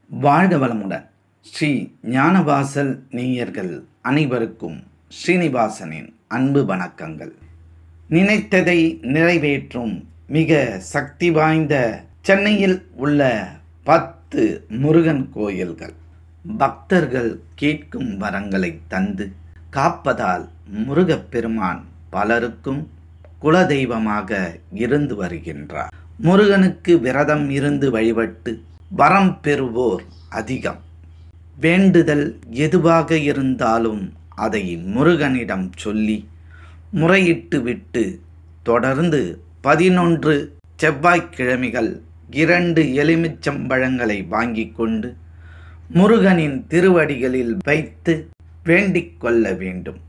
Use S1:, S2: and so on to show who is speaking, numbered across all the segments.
S1: வாழ்க வளமுடன். ஸ்ரீ ஞானவாசல் நேயர்கள் அனைவருக்கும் ஸ்ரீனிவாசனின் அன்பு வணக்கங்கள். நினைத்ததை நிறைவேற்றும் மிக சக்தி வாய்ந்த சென்னையில் உள்ள 10 முருகன் கோயில்கள். பக்தர்கள் கேட்கும் வரங்களை தந்து காப்பதால் முருகப்பெருமான் பலருக்கும் குலதெய்வமாக இருந்து வருகின்றார். முருகனுக்கு விரதம் இருந்து வழிபட்டு வரம் பெறுவோர் அதிகம். வேண்டுதல் எதுவாக இருந்தாலும் அதை முருகனிடம் சொல்லி முறையிட்டு விட்டு தொடர்ந்து 11 செவ்வாய்க்கிழமைகள் 2 எலுமிச்சம்பழங்களை வாங்கி கொண்டு முருகனின் திருவடிகளில் வைத்து வேண்டிக் கொள்ள வேண்டும்.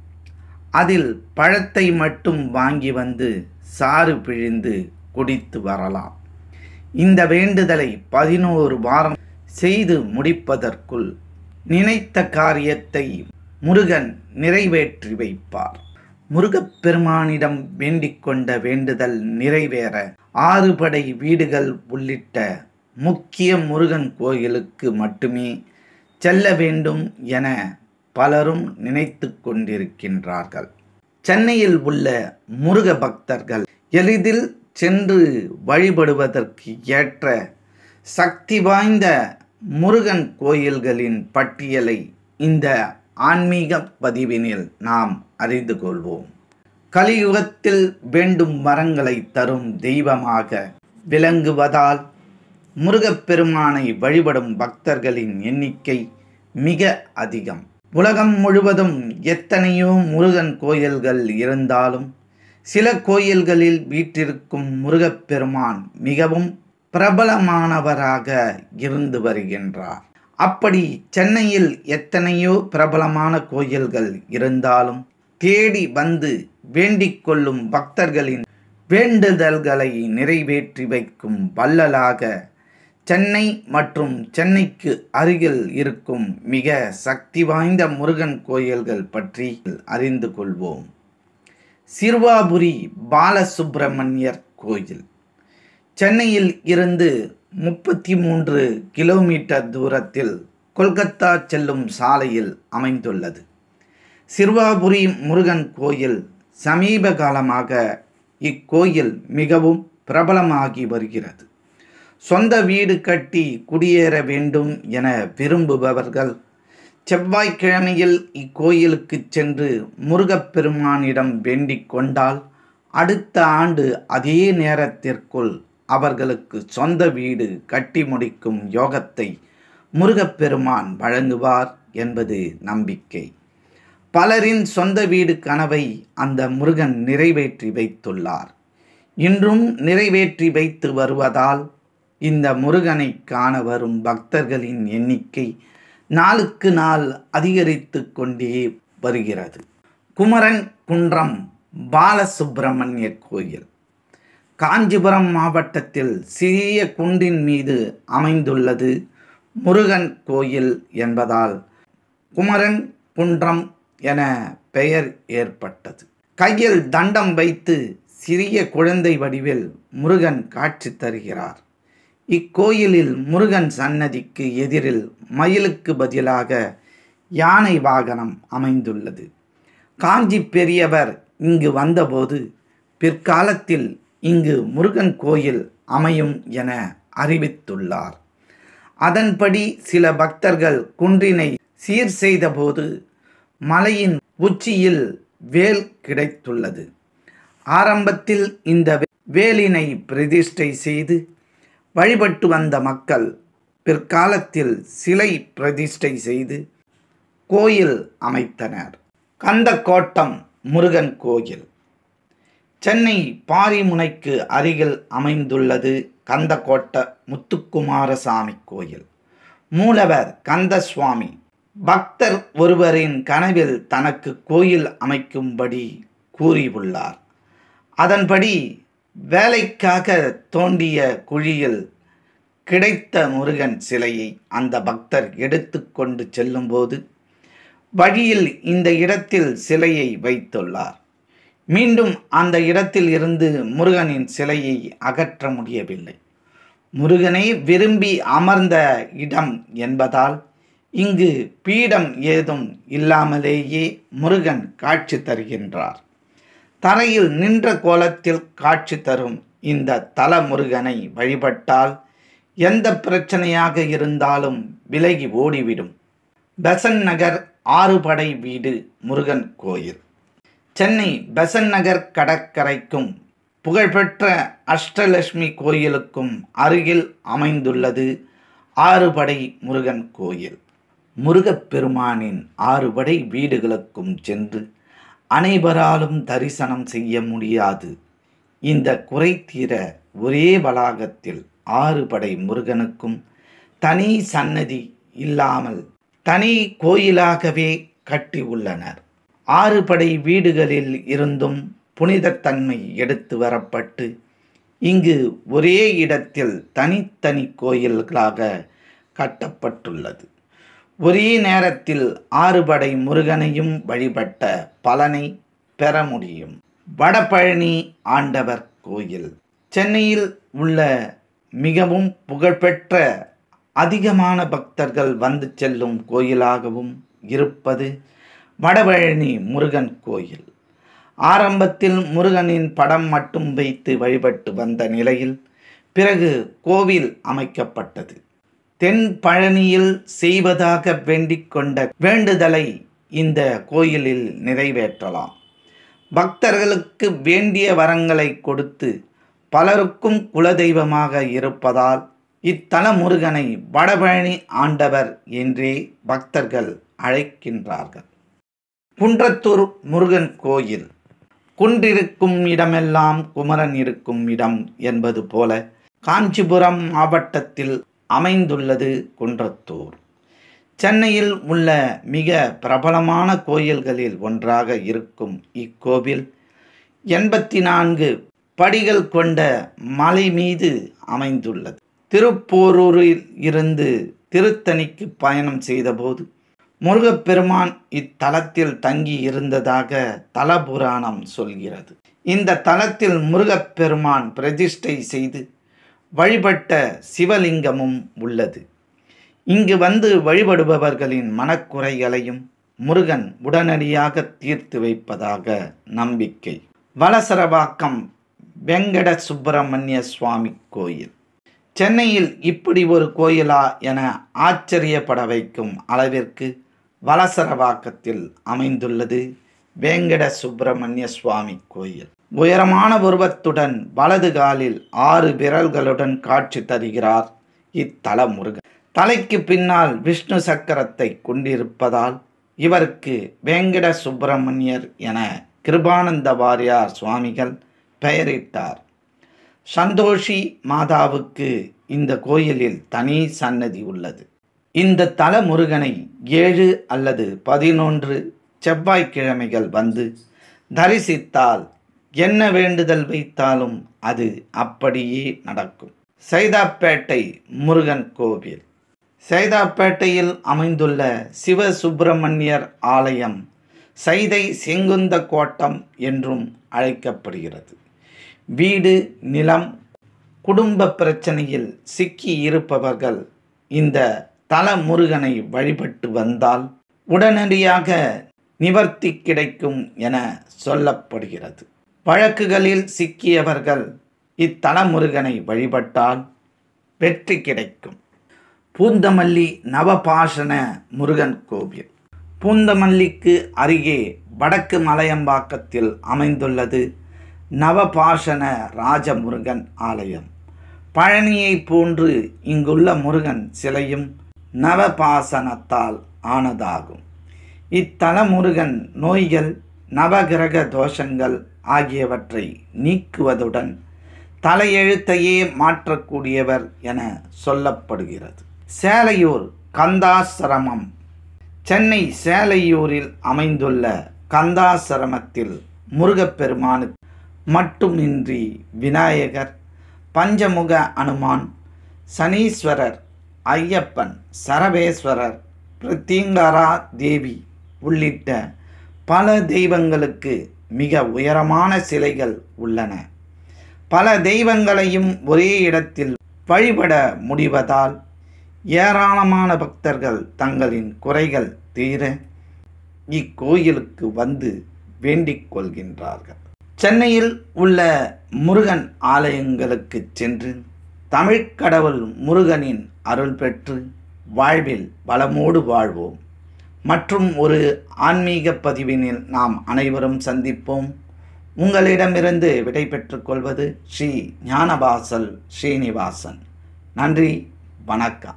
S1: அதில் பழத்தை மட்டும் வாங்கி வந்து சாறு பிழிந்து குடித்து வரலாம். இந்த வேண்டுதலை 11 வாரம் செய்து முடிப்பதற்குள் நினைத்த காரியத்தை முருகன் நிறைவேற்றி வைப்பார். முருகப்பெருமானிடம் வேண்டிக் கொண்ட வேண்டுதல் நிறைவேற 6 படை வீடுகள் உள்ளிட்ட முக்கிய முருகன் கோயிலுக்கு மட்டுமே செல்ல வேண்டும் என பலரும் நினைத்து கொண்டிருக்கின்றார்கள். சென்னையில் உள்ள முருக பக்தர்கள் எளிதில் சென்று வழிபடுவதற்கு ஏற்ற சக்தி வாய்ந்த முருகன் கோயில்களின் பட்டியலை இந்த ஆன்மீக பதிவினில் நாம் அறிந்து கொள்வோம். கலியுகத்தில் வேண்டும் வரங்களை தரும் தெய்வமாக விளங்குவதால் முருகப்பெருமானை வழிபடும் பக்தர்களின் எண்ணிக்கை மிக அதிகம். உலகம் முழுவதும் எத்தனையோ முருகன் கோயில்கள் இருந்தாலும் சில கோயில்களில் வீற்றிருக்கும் முருகப்பெருமான் மிகவும் பிரபலமானவராக இருந்து வருகின்றார். அப்படி சென்னையில் எத்தனையோ பிரபலமான கோயில்கள் இருந்தாலும் தேடி வந்து வேண்டிக் கொள்ளும் பக்தர்களின் வேண்டுதல்களை நிறைவேற்றி வைக்கும் வள்ளலாக சென்னை மற்றும் சென்னைக்கு அருகில் இருக்கும் மிக சக்தி வாய்ந்த முருகன் கோயில்கள் பற்றி அறிந்து கொள்வோம். சிறுவாபுரி பாலசுப்பிரமணியர் கோயில் சென்னையில் இருந்து 33 கிலோமீட்டர் தூரத்தில் கொல்கத்தா செல்லும் சாலையில் அமைந்துள்ளது. சிறுவாபுரி முருகன் கோயில் சமீப காலமாக இக்கோயில் மிகவும் பிரபலமாகி வருகிறது. சொந்த வீடு கட்டி குடியேற வேண்டும் என விரும்புபவர்கள் செவ்வாய்க்கிழமையில் இக்கோயிலுக்கு சென்று முருகப்பெருமானிடம் வேண்டிக் கொண்டால் அடுத்த ஆண்டு அதே நேரத்திற்குள் அவர்களுக்கு சொந்த வீடு கட்டி முடிக்கும் யோகத்தை முருகப்பெருமான் வழங்குவார் என்பது நம்பிக்கை. பலரின் சொந்த வீடு கனவை அந்த முருகன் நிறைவேற்றி வைத்துள்ளார். இன்றும் நிறைவேற்றி வைத்து வருவதால் இந்த முருகனை காண வரும் பக்தர்களின் எண்ணிக்கை நாளுக்கு நாள் அதிகரித்து கொண்டே வருகிறது. குமரன் குன்றம் பாலசுப்பிரமணிய கோயில் காஞ்சிபுரம் மாவட்டத்தில் சிறிய குன்றின் மீது அமைந்துள்ளது முருகன் கோயில் என்பதால் குமரன் குன்றம் என பெயர் ஏற்பட்டது. கையில் தண்டம் வைத்து சிறிய குழந்தை வடிவில் முருகன் காட்சி தருகிறார். இக்கோயிலில் முருகன் சன்னதிக்கு எதிரில் மயிலுக்கு பதிலாக யானை வாகனம் அமைந்துள்ளது. காஞ்சி பெரியவர் இங்கு வந்தபோது பிற்காலத்தில் இங்கு முருகன் கோயில் அமையும் என அறிவித்துள்ளார். அதன்படி சில பக்தர்கள் குன்றினை சீர் செய்தபோது மலையின் உச்சியில் வேல் கிடைத்துள்ளது. ஆரம்பத்தில் இந்த வேலினை பிரதிஷ்டை செய்து வழிபட்டு வந்த மக்கள் பிற்காலத்தில் சிலை பிரதிஷ்டை செய்து கோயில் அமைத்தனர். கந்தக்கோட்டம் முருகன் கோயில் சென்னை பாரிமுனைக்கு அருகில் அமைந்துள்ளது. கந்தக்கோட்ட முத்துக்குமாரசாமி கோயில் மூலவர் கந்தசுவாமி பக்தர் ஒருவரின் கனவில் தனக்கு கோயில் அமைக்கும்படி கூறியுள்ளார். அதன்படி வேலைக்காக தோண்டிய குழியில் கிடைத்த முருகன் சிலையை அந்த பக்தர் எடுத்து கொண்டு செல்லும்போது வழியில் இந்த இடத்தில் சிலையை வைத்துள்ளார். மீண்டும் அந்த இடத்தில் இருந்து முருகனின் சிலையை அகற்ற முடியவில்லை. முருகனை விரும்பி அமர்ந்த இடம் என்பதால் இங்கு பீடம் ஏதும் இல்லாமலேயே முருகன் காட்சி தருகின்றார். தரையில் நின்ற கோலத்தில் காட்சி தரும் இந்த தல முருகனை வழிபட்டால் எந்த பிரச்சனையாக இருந்தாலும் விலகி ஓடிவிடும். பெசன்ட் நகர் ஆறுபடை வீடு முருகன் கோயில். சென்னை பெசன்ட் நகர் கடற்கரைக்கும் புகழ்பெற்ற அஷ்டலட்சுமி கோயிலுக்கும் அருகில் அமைந்துள்ளது ஆறுபடை முருகன் கோயில். முருகப்பெருமானின் ஆறுபடை வீடுகளுக்கும் சென்று அனைவராலும் தரிசனம் செய்ய முடியாது. இந்த குறை தீர ஒரே வளாகத்தில் ஆறுபடை முருகனுக்கும் தனி சன்னதி இல்லாமல் தனி கோயிலாகவே கட்டி உள்ளனர். ஆறுபடை வீடுகளில் இருந்தும் புனிதத்தன்மை எடுத்து வரப்பட்டு இங்கு ஒரே இடத்தில் தனித்தனி கோயில்களாக கட்டப்பட்டுள்ளது. ஒரே நேரத்தில் ஆறுபடை முருகனையும் வழிபட்ட பலனை பெற முடியும். வடபழனி ஆண்டவர் கோயில். சென்னையில் உள்ள மிகவும் புகழ்பெற்ற அதிகமான பக்தர்கள் வந்து செல்லும் கோயிலாகவும் இருப்பது வடபழனி முருகன் கோயில். ஆரம்பத்தில் முருகனின் படம் மட்டும் வைத்து வழிபட்டு வந்த நிலையில் பிறகு கோவில் அமைக்கப்பட்டது. தென் பழனியில் செய்வதாக வேண்டிக் கொண்ட வேண்டுதலை இந்த கோயிலில் நிறைவேற்றலாம். பக்தர்களுக்கு வேண்டிய வரங்களை கொடுத்து பலருக்கும் குலதெய்வமாக இருப்பதால் இத்தல முருகனை வடபழனி ஆண்டவர் என்றே பக்தர்கள் அழைக்கின்றார்கள். குன்றத்தூர் முருகன் கோயில். குன்றிருக்கும் இடமெல்லாம் குமரன் இருக்கும் இடம் என்பது போல காஞ்சிபுரம் மாவட்டத்தில் அமைந்துள்ளது குன்றத்தூர். சென்னையில் உள்ள மிக பிரபலமான கோயில்களில் ஒன்றாக இருக்கும் இக்கோவில் 84 படிகள் கொண்ட மலை மீது அமைந்துள்ளது. திருப்போரூரில் இருந்து திருத்தணிக்கு பயணம் செய்தபோது முருகப்பெருமான் இத்தலத்தில் தங்கி இருந்ததாக தலபுராணம் சொல்கிறது. இந்த தலத்தில் முருகப்பெருமான் பிரதிஷ்டை செய்து வழிபட்ட சிவலிங்கமும் உள்ளது. இங்கு வந்து வழிபடுபவர்களின் மனக்குறைகளையும் முருகன் உடனடியாக தீர்த்து வைப்பதாக நம்பிக்கை. வலசரவாக்கம் வெங்கட சுப்பிரமணிய சுவாமி கோயில். சென்னையில் இப்படி ஒரு கோயிலா என ஆச்சரியப்பட வைக்கும் அளவிற்கு வலசரவாக்கத்தில் அமைந்துள்ளது வெங்கட சுப்பிரமணிய சுவாமி கோயில். உயரமான உருவத்துடன் வலது காலில் 6 விரல்களுடன் காட்சி தருகிறார் இத்தல முருகன். தலைக்கு பின்னால் விஷ்ணு சக்கரத்தை கொண்டிருப்பதால் இவருக்கு வெங்கட சுப்பிரமணியர் என கிருபானந்த வாரியார் சுவாமிகள் பெயரிட்டார். சந்தோஷி மாதாவுக்கு இந்த கோயிலில் தனி சன்னதி உள்ளது. இந்த தல முருகனை 7 அல்லது 11 செவ்வாய்க்கிழமைகள் வந்து தரிசித்தால் என்ன வேண்டுதல் வைத்தாலும் அது அப்படியே நடக்கும். சைதாப்பேட்டை முருகன் கோவில். சைதாப்பேட்டையில் அமைந்துள்ள சிவசுப்பிரமணியர் ஆலயம் சைதை செங்குந்த கோட்டம் என்றும் அழைக்கப்படுகிறது. வீடு, நிலம், குடும்ப பிரச்சனையில் சிக்கி இருப்பவர்கள் இந்த தல முருகனை வழிபட்டு வந்தால் உடனடியாக நிவர்த்தி கிடைக்கும் என சொல்லப்படுகிறது. வழக்குகளில் சிக்கியவர்கள் இத்தல முருகனை வழிபட்டால் வெற்றி கிடைக்கும். பூந்தமல்லி நவபாஷண முருகன் கோவில். பூந்தமல்லிக்கு அருகே வடக்கு மலையம்பாக்கத்தில் அமைந்துள்ளது நவபாஷண ராஜமுருகன் ஆலயம். பழனியை போன்று இங்குள்ள முருகன் சிலையும் நவபாசனத்தால் ஆனதாகும். இத்தல முருகன் நோய்கள், நவகிரக தோஷங்கள் ஆகியவற்றை நீக்குவதுடன் தலையெழுத்தையே மாற்றக்கூடியவர் என சொல்லப்படுகிறது. சேலையூர் கந்தாசிரமம். சென்னை சேலையூரில் அமைந்துள்ள கந்தாசிரமத்தில் முருகப்பெருமானுக்கு மட்டுமின்றி விநாயகர், பஞ்சமுக அனுமான், சனீஸ்வரர், ஐயப்பன், சரபேஸ்வரர், பிரத்யங்கரா தேவி உள்ளிட்ட பல தெய்வங்களுக்கு மிக உயரமான சிலைகள் உள்ளன. பல தெய்வங்களையும் ஒரே இடத்தில் வழிபட முடிவதால் ஏராளமான பக்தர்கள் தங்களின் குறைகள் தீர இக்கோயிலுக்கு வந்து வேண்டிக் கொள்கின்றார்கள். சென்னையில் உள்ள முருகன் ஆலயங்களுக்கு சென்று தமிழ்க் கடவுள் முருகனின் அருள் பெற்று வாழ்வில் வளமோடு வாழ்வோம். மற்றும் ஒரு ஆன்மீக பதிவினில் நாம் அனைவரும் சந்திப்போம். உங்களிடமிருந்து விடை பெற்றுக் கொள்வது ஸ்ரீ ஞானவாசல் ஸ்ரீனிவாசன். நன்றி, வணக்கம்.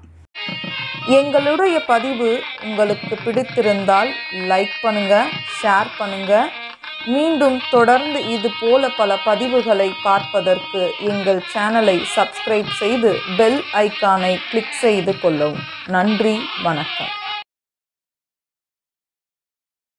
S2: எங்களுடைய பதிவு உங்களுக்கு பிடித்திருந்தால் லைக் பண்ணுங்க, ஷேர் பண்ணுங்க. மீண்டும் தொடர்ந்து இது போல பல பதிவுகளை பார்ப்பதற்கு எங்கள் சேனலை சப்ஸ்கிரைப் செய்து பெல் ஐக்கானை கிளிக் செய்து கொள்ளவும். நன்றி, வணக்கம்.